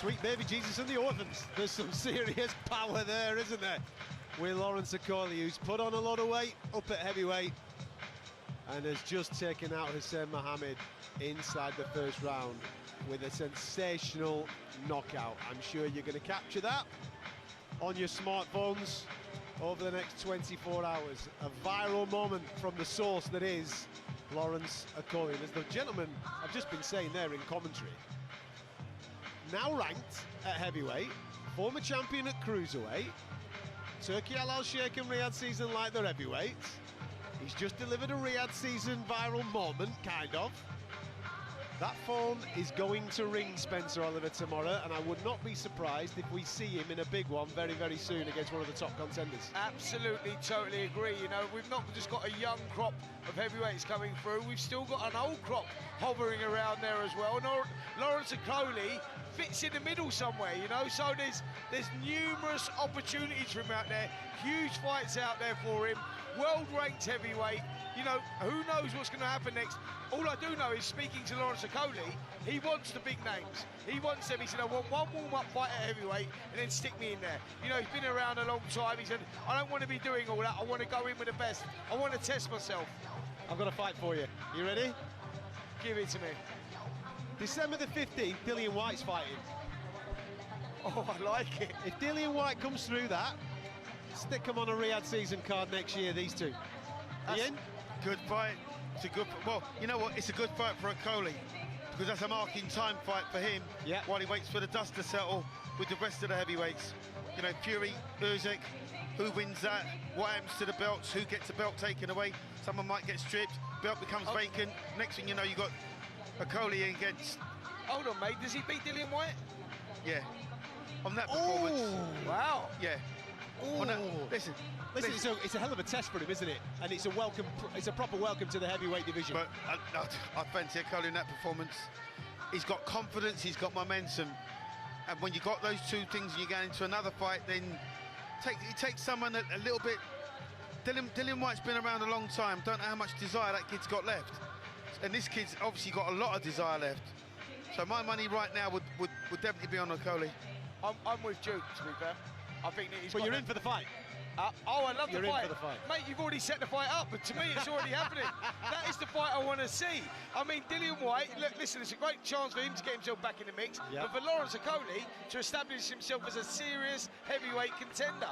Sweet baby Jesus and the orphans. There's some serious power there, isn't there? With Lawrence Okolie, who's put on a lot of weight up at heavyweight and has just taken out Hussein Mohammed inside the first round with a sensational knockout. I'm sure you're going to capture that on your smartphones over the next 24 hours. A viral moment from the source that is Lawrence Okolie. As the gentleman I've just been saying there in commentary, now ranked at heavyweight, former champion at cruiserweight, Turkey Al Sheikh and Riyadh season like their heavyweights. He's just delivered a Riyadh season viral moment, kind of. That phone is going to ring Spencer Oliver tomorrow, and I would not be surprised if we see him in a big one very, very soon against one of the top contenders. Absolutely, totally agree. You know, we've not just got a young crop of heavyweights coming through, we've still got an old crop hovering around there as well. Lawrence Okolie fits in the middle somewhere, you know, so there's numerous opportunities for him out there, huge fights out there for him, world-ranked heavyweight. You know, who knows what's going to happen next? All I do know is, speaking to Lawrence Okolie, he wants the big names. He wants them. He said, I want one warm-up fight at heavyweight and then stick me in there. You know, he's been around a long time. He said, I don't want to be doing all that. I want to go in with the best. I want to test myself. I've got a fight for you. You ready? Give it to me. December the 15th, Dillian Whyte's fighting. Oh, I like it. If Dillian Whyte comes through that, stick him on a Riyadh season card next year, these two. Ian? Good fight. It's a good, well, you know what? It's a good fight for Okolie because that's a marking time fight for him. Yeah. While he waits for the dust to settle with the rest of the heavyweights. You know, Fury, Usyk, who wins that? What happens to the belts? Who gets the belt taken away? Someone might get stripped. Belt becomes vacant. Next thing you know, you got Okolie against. Hold on, mate. Does he beat Dillian Whyte? Yeah. On that performance. Oh, wow. Yeah. Oh. Listen, it's a hell of a test for him, isn't it? And it's a proper welcome to the heavyweight division. But I fancy Okolie in that performance. He's got confidence, he's got momentum, and when you got those two things and you get into another fight, then he takes someone a little bit. Dillian Whyte's been around a long time. Don't know how much desire that kid's got left, and this kid's obviously got a lot of desire left. So my money right now would definitely be on Okolie. I'm with Duke, to be fair. I think that he's. But you're in for the fight. Oh, I love the fight. In for the fight. Mate, you've already set the fight up, but to me it's already happening. That is the fight I want to see. I mean, Dillian Whyte, look, listen, it's a great chance for him to get himself back in the mix, but for Lawrence Okolie to establish himself as a serious heavyweight contender.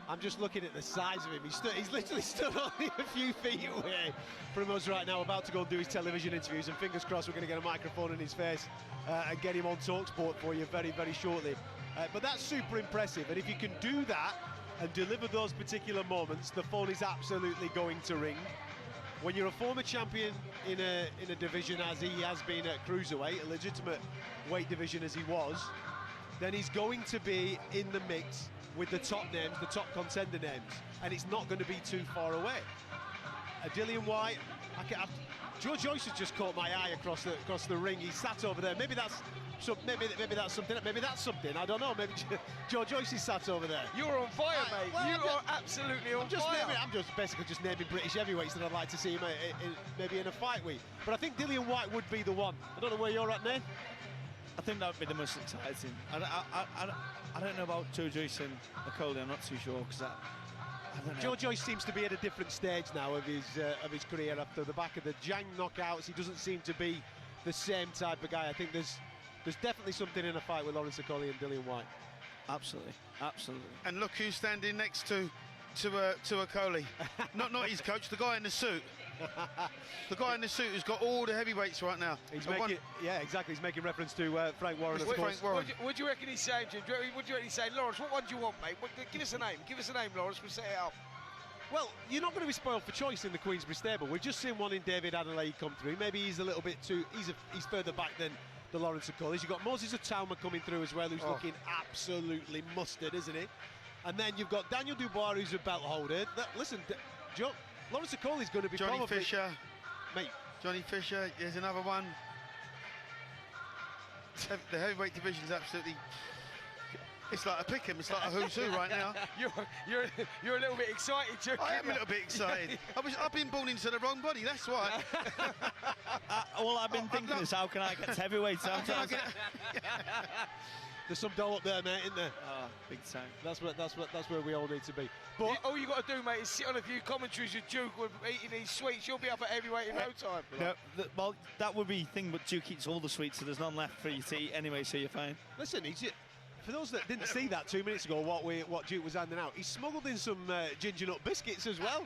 I'm just looking at the size of him. He's literally stood only a few feet away from us right now, about to go and do his television interviews, and fingers crossed we're going to get a microphone in his face and get him on talkSPORT for you very, very shortly. But that's super impressive, and if you can do that and deliver those particular moments, the phone is absolutely going to ring. When you're a former champion in a division as he has been at cruiserweight, a legitimate weight division as he was, then he's going to be in the mix with the top names, the top contender names, and it's not going to be too far away. Dillian Whyte, Joe Joyce has just caught my eye across the ring. He sat over there. Maybe that's something. Maybe that's something. I don't know. Maybe Joe Joyce is sat over there. You're on fire, mate. Well, you are absolutely on fire. I'm just basically just naming British heavyweights that I'd like to see him maybe in a fight with. But I think Dillian Whyte would be the one. I don't know where you're at, Nate. I think that would be the most exciting. I don't know about Joe Joyce and Okolie. I'm not too sure because I don't know. Joe Joyce seems to be at a different stage now of his career after the back of the Jang knockouts. He doesn't seem to be the same type of guy. I think there's definitely something in a fight with Lawrence Okolie and Dillian Whyte. Absolutely, absolutely. And look who's standing next to Okolie. not his coach, the guy in the suit. The guy in the suit who's got all the heavyweights right now. Yeah, exactly. He's making reference to Frank Warren, of course. Frank Warren. What do you reckon he's saying, Jim? What do you reckon he's saying? Lawrence, what one do you want, mate? Give us a name. Give us a name, Lawrence. We'll set it up. Well, you're not going to be spoiled for choice in the Queensberry stable. We've just seen one in David Adelaide come through. Maybe he's a little bit too. He's further back than the Lawrence Okolie. You've got Moses Otauma coming through as well, who's looking absolutely mustard, isn't he? And then you've got Daniel Dubois, who's a belt holder. Listen, Joe, Lawrence Okolie's going to be Johnny Fisher. Mate. Johnny Fisher, here's another one. The heavyweight division is absolutely It's like a pick 'em. It's like a who's who right now. You're a little bit excited, Joe. I am a little bit excited. I've been born into the wrong body. That's why. All I've been thinking is, how can I get to heavyweight? Sometimes. There's some dough up there, mate, isn't there? Oh, big time. That's where we all need to be. But all you got to do, mate, is sit on a few commentaries with Duke with eating these sweets. You'll be up at heavyweight in no time. No, well, that would be the thing, but Duke eats all the sweets, so there's none left for you to eat anyway, so you're fine. Listen, for those that didn't see that 2 minutes ago, what Duke was handing out, he smuggled in some ginger nut biscuits as well.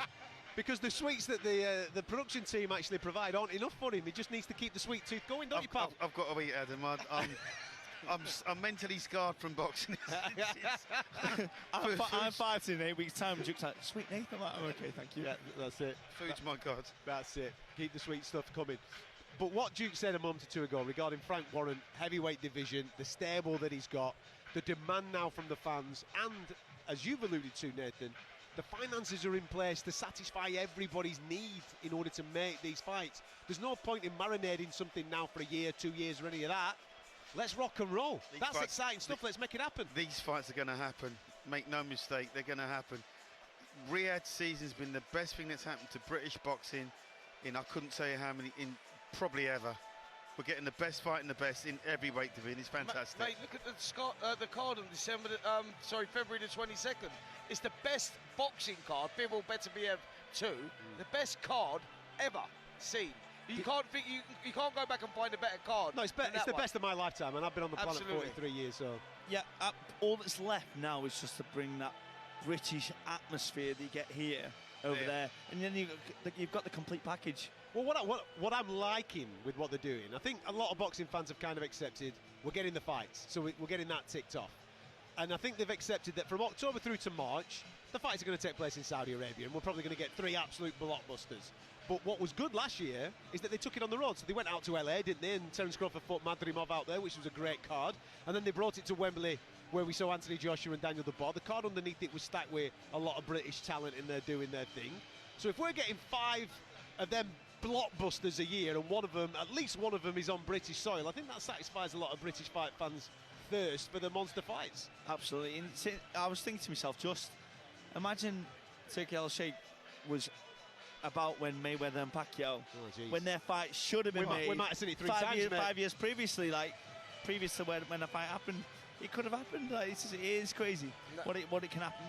Because the sweets that the production team actually provide aren't enough for him. He just needs to keep the sweet tooth going, don't you, pal? I've got to eat, Adam. I'm mentally scarred from boxing. I'm fighting in 8 weeks' time. Duke's like, sweet Nathan, I'm okay, thank you. Yeah, that's it. Food's my god. That's it. Keep the sweet stuff coming. But what Duke said a moment or two ago regarding Frank Warren, heavyweight division, the stable that he's got, the demand now from the fans, and as you've alluded to, Nathan, the finances are in place to satisfy everybody's need in order to make these fights. There's no point in marinating something now for a year, 2 years, or any of that. Let's rock and roll. That's exciting stuff. Let's make it happen. These fights are going to happen. Make no mistake, they're going to happen. Riyadh season's been the best thing that's happened to British boxing in, I couldn't tell you how many, in probably ever. We're getting the best fight and the best in every weight division. It's fantastic. Mate, look at the card on February the 22nd. It's the best boxing card, Bivol Beterbiev 2, the best card ever seen. You can't go back and find a better card. No, it's the best of my lifetime, and I've been on the planet 43 years. So yeah, all that's left now is just to bring that British atmosphere that you get here over there, and then you've got the complete package. Well, what I'm liking with what they're doing, I think a lot of boxing fans have kind of accepted we're getting the fights, so we're getting that ticked off. And I think they've accepted that from October through to March, the fights are going to take place in Saudi Arabia, and we're probably going to get 3 absolute blockbusters. But what was good last year is that they took it on the road. So they went out to LA, didn't they? And Terence Crawford fought Madrimov out there, which was a great card. And then they brought it to Wembley, where we saw Anthony Joshua and Daniel Dubois. The card underneath it was stacked with a lot of British talent in there doing their thing. So if we're getting 5 of them blockbusters a year, and at least one of them is on British soil, I think that satisfies a lot of British fight fans' thirst for the monster fights. Absolutely. And I was thinking to myself, just imagine Turki Al-Sheikh was about when Mayweather and Pacquiao, when their fight should have been made. We might have seen it 3 times, 5 years previously, previous to when the fight happened. It could have happened. It is crazy what it can happen,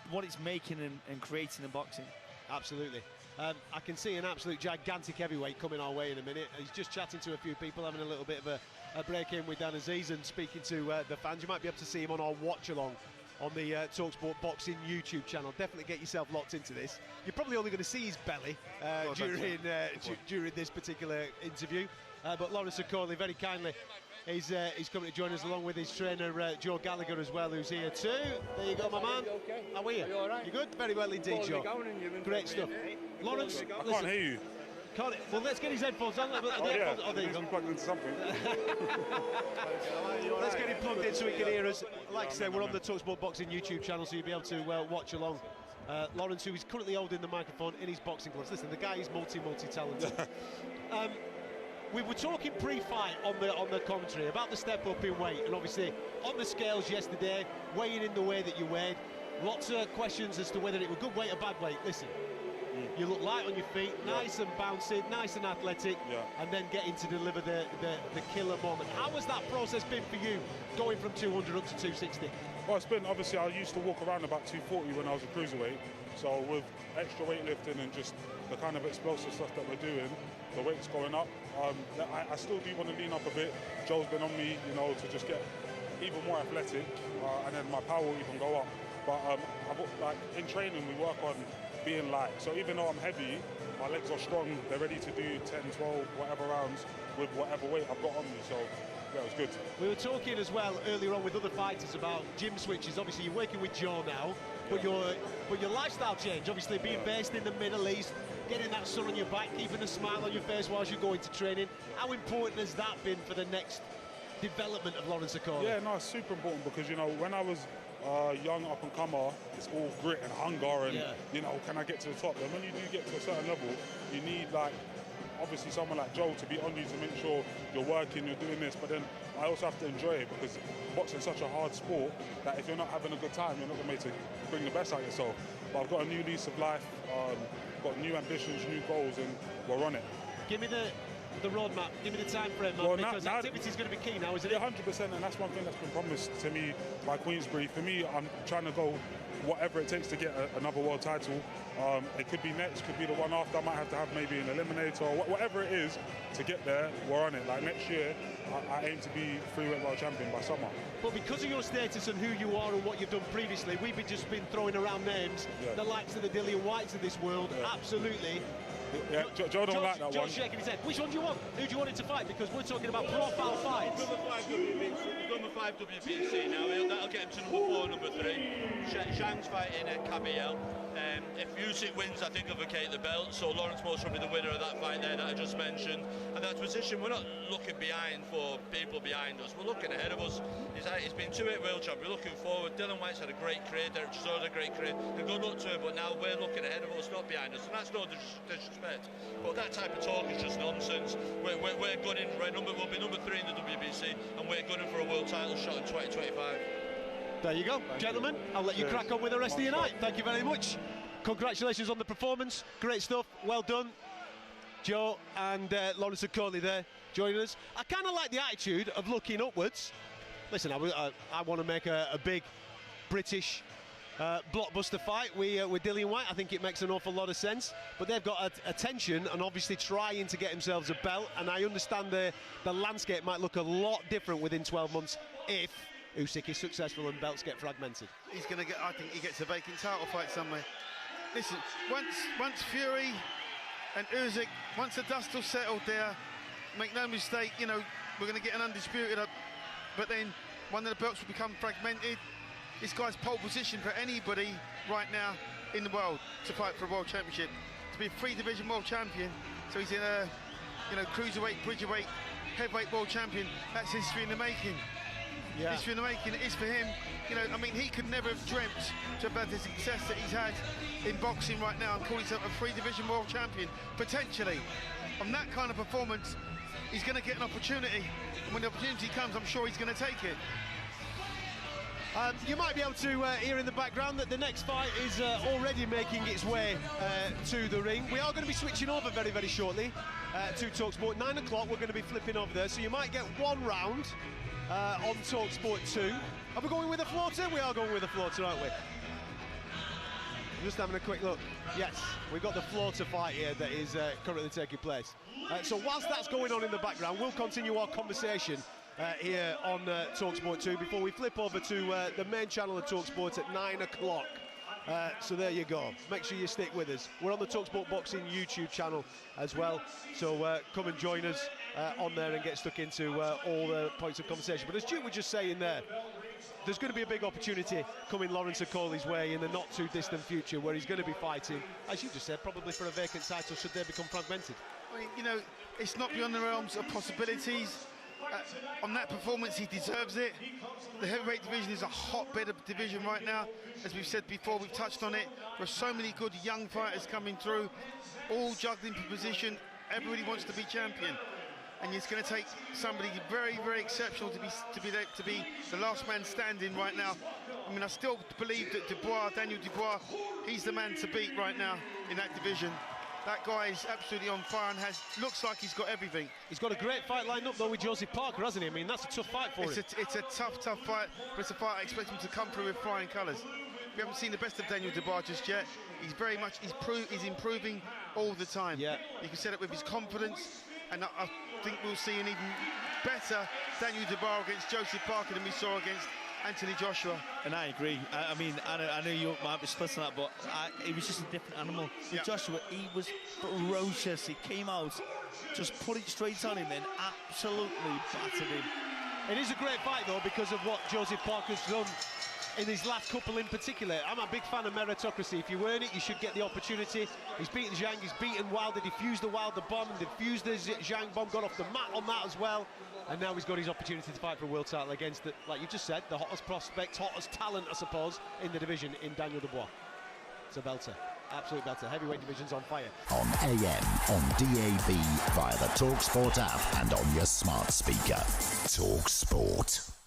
what it's making and creating in boxing. Absolutely. I can see an absolute gigantic heavyweight coming our way in a minute. He's just chatting to a few people, having a little bit of a break-in with Dan Aziz and speaking to the fans. You might be able to see him on our watch-along on the talkSPORT Boxing YouTube channel. Definitely get yourself locked into this. You're probably only going to see his belly during this particular interview. But Lawrence Okolie, very kindly, he's coming to join us along with his trainer Joe Gallagher as well, who's here too. There you go, my man. Okay? How are you? Are you all right? You good? Very well indeed, Joe. Great stuff. Lawrence, I listen, can't hear you. well, let's get his headphones on. Yeah, there you go. plugged into something. Let's get him plugged in so he can hear us. Like I said, we're on the talkSPORT Boxing YouTube channel, so you'll be able to watch along. Lawrence, who is currently holding the microphone in his boxing gloves. Listen, the guy is multi-talented. We were talking pre-fight on the commentary about the step up in weight, and obviously on the scales yesterday, weighing in the way that you weighed. Lots of questions as to whether it was good weight or bad weight. Listen, you look light on your feet, nice and bouncy, nice and athletic, and then getting to deliver the killer moment. How has that process been for you, going from 200 up to 260? Well, it's been, obviously, I used to walk around about 240 when I was a cruiserweight. So with extra weightlifting and just the kind of explosive stuff that we're doing, the weight's going up. I still do want to lean up a bit. Joe's been on me, to just get even more athletic, and then my power will even go up. But like in training, we work on being light. So even though I'm heavy, my legs are strong. They're ready to do 10, 12, whatever rounds with whatever weight I've got on me. So yeah, it was good. We were talking as well earlier on with other fighters about gym switches. Obviously, you're working with Joe now, but your lifestyle change. Obviously, being based in the Middle East, getting that sun on your back, keeping a smile on your face whilst you go into training. How important has that been for the next development of Lawrence Okolie? Yeah, no, it's super important because when I was young up and comer, it's all grit and hunger and can I get to the top? And when you do get to a certain level, you need like obviously someone like Joe to be on you to make sure you're working, you're doing this, but then I also have to enjoy it because boxing's such a hard sport that if you're not having a good time, you're not going to be able to bring the best out of yourself. But I've got a new lease of life, got new ambitions, new goals, and we're on it. Give me the roadmap, give me the time frame, man, because activity is going to be key now, isn't it? 100%, and that's one thing that's been promised to me by Queensbury. For me, I'm trying to go whatever it takes to get another world title. It could be next, could be the one after. I might have to have maybe an eliminator or whatever it is to get there. We're on it. Like next year, I aim to be freeweight world champion by summer. But because of your status and who you are and what you've done previously, we've just been throwing around names, the likes of the Dillian Whytes of this world, absolutely. Yeah, Joe don't like that one. Joe's shaking his head. Which one do you want? Who do you want him to fight? Because we're talking about profile fights. He's done the 5 WBC now. That'll get him to number 4, number 3. Zhang's fighting at KBL. If Usyk wins, I think he'll vacate the belt. So Lawrence most will be the winner of that fight there that I just mentioned. And that position, we're not looking behind for people behind us. We're looking ahead of us. He's been 2-8 world champion. We're looking forward. Dillian Whyte's had a great career. Derek Chisora's had a great career. And good luck to him. But now we're looking ahead of us, not behind us. And that's no disrespect. But that type of talk is just nonsense. We're gunning. We'll be number 3 in the WBC, and we're gunning for a world title shot in 2025. There you go, gentlemen. I'll let you crack on with the rest of your night. Thank you very much. Congratulations on the performance. Great stuff. Well done, Joe and Lawrence Okolie there joining us. I kind of like the attitude of looking upwards. Listen, I want to make a big British blockbuster fight with Dillian Whyte. I think it makes an awful lot of sense, but they've got attention and obviously trying to get themselves a belt, and I understand the landscape might look a lot different within 12 months if Usyk is successful and belts get fragmented. He's going to get, I think he gets a vacant title fight somewhere. Listen, once Fury and Usyk, once the dust will settled there, make no mistake, you know, we're going to get an undisputed up, but then one of the belts will become fragmented. This guy's pole position for anybody right now in the world to fight for a world championship, to be a 3-division world champion. So he's in a, you know, cruiserweight, bridgerweight, heavyweight world champion. That's history in the making. Yeah. History in the making. It is for him. You know, I mean, he could never have dreamt to have had the success that he's had in boxing right now and call himself a 3-division world champion, potentially. On that kind of performance, he's going to get an opportunity. And when the opportunity comes, I'm sure he's going to take it. You might be able to hear in the background that the next fight is already making its way to the ring. We are going to be switching over very, very shortly to talkSPORT. 9 o'clock, we're going to be flipping over there, so you might get one round on talkSPORT 2. Are we going with a floater? We are going with a floater, aren't we? Just having a quick look. Yes, we've got the floater fight here that is currently taking place. So whilst that's going on in the background, we'll continue our conversation here on talkSPORT 2 before we flip over to the main channel of talkSPORT at 9 o'clock. So there you go. Make sure you stick with us. We're on the talkSPORT Boxing YouTube channel as well. So come and join us on there and get stuck into all the points of conversation. But as Duke was just saying there's going to be a big opportunity coming Lawrence Okolie's way in the not too distant future where he's going to be fighting, as you just said, probably for a vacant title should they become fragmented. I mean, you know, it's not beyond the realms of possibilities. On that performance, he deserves it. The heavyweight division is a hotbed of division right now. As we've said before, we've touched on it. There are so many good young fighters coming through, all juggling for position. Everybody wants to be champion. And it's going to take somebody very, very exceptional to be the last man standing right now. I mean, I still believe that Daniel Dubois, he's the man to beat right now in that division. That guy is absolutely on fire and looks like he's got everything. He's got a great fight lined up though with Joseph Parker, hasn't he? I mean, that's a tough fight for him. It's a tough fight, but it's a fight I expect him to come through with flying colours. We haven't seen the best of Daniel Dubois just yet. He's very much, he's improving all the time. Yeah. You can set it with his confidence, and I think we'll see an even better Daniel Dubois against Joseph Parker than we saw against Anthony Joshua. And I agree. I mean, I know you might be split on that, but he was just a different animal. With Joshua, he was ferocious. He came out, just put it straight on him and absolutely battered him. It is a great fight, though, because of what Joseph Parker's done in his last couple in particular. I'm a big fan of meritocracy. If you earn it, you should get the opportunity. He's beaten Zhang, he's beaten Wilder, defused the Wilder bomb, defused the Zhang bomb, got off the mat on that as well. And now he's got his opportunity to fight for a world title against, like you just said, the hottest prospect, hottest talent, I suppose, in the division in Daniel Dubois. It's a belter. absolute belter. Heavyweight division's on fire. On AM, on DAB, via the talkSPORT app and on your smart speaker. talkSPORT.